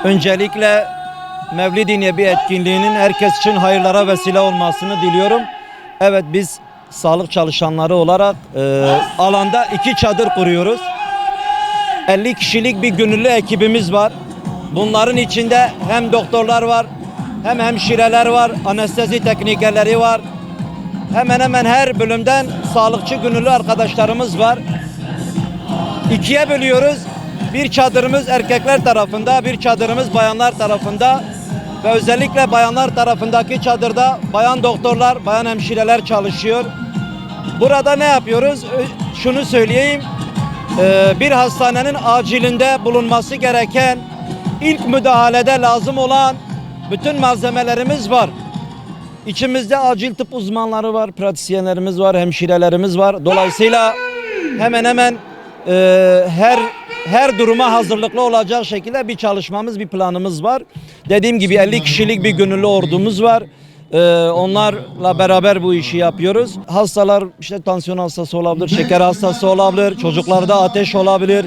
Öncelikle Mevlid-i Nebi etkinliğinin herkes için hayırlara vesile olmasını diliyorum. Evet, biz sağlık çalışanları olarak alanda 2 çadır kuruyoruz. 50 kişilik bir gönüllü ekibimiz var. Bunların içinde hem doktorlar var, hem hemşireler var, anestezi teknikerleri var. Hemen hemen her bölümden sağlıkçı gönüllü arkadaşlarımız var. 2'ye bölüyoruz. Bir çadırımız erkekler tarafında, bir çadırımız bayanlar tarafında. Ve özellikle bayanlar tarafındaki çadırda bayan doktorlar, bayan hemşireler çalışıyor. Burada ne yapıyoruz? Şunu söyleyeyim. Bir hastanenin acilinde bulunması gereken, ilk müdahalede lazım olan bütün malzemelerimiz var. İçimizde acil tıp uzmanları var, pratisyenlerimiz var, hemşirelerimiz var. Dolayısıyla hemen hemen her duruma hazırlıklı olacak şekilde bir çalışmamız, bir planımız var. Dediğim gibi 50 kişilik bir gönüllü ordumuz var. Onlarla beraber bu işi yapıyoruz. Hastalar işte tansiyon hastası olabilir, şeker hastası olabilir, çocuklarda ateş olabilir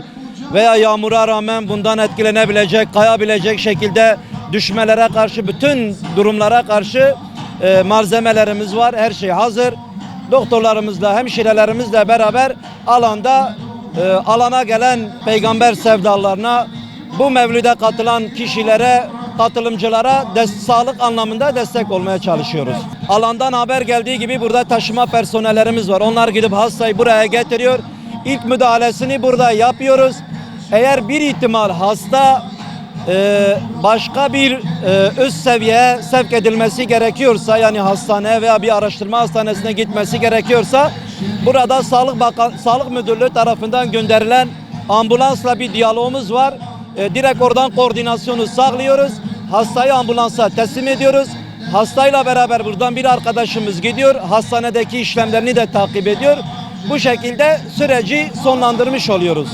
veya yağmura rağmen bundan etkilenebilecek, kayabilecek şekilde düşmelere karşı, bütün durumlara karşı malzemelerimiz var. Her şey hazır. Doktorlarımızla, hemşirelerimizle beraber alana gelen peygamber sevdalarına, bu mevlide katılan kişilere, katılımcılara sağlık anlamında destek olmaya çalışıyoruz. Alandan haber geldiği gibi burada taşıma personellerimiz var. Onlar gidip hastayı buraya getiriyor. İlk müdahalesini burada yapıyoruz. Eğer bir ihtimal hasta başka bir üst seviyeye sevk edilmesi gerekiyorsa, yani hastaneye veya bir araştırma hastanesine gitmesi gerekiyorsa, burada Sağlık Müdürlüğü tarafından gönderilen ambulansla bir diyalogumuz var. Direkt oradan koordinasyonu sağlıyoruz. Hastayı ambulansa teslim ediyoruz. Hastayla beraber buradan bir arkadaşımız gidiyor. Hastanedeki işlemlerini de takip ediyor. Bu şekilde süreci sonlandırmış oluyoruz.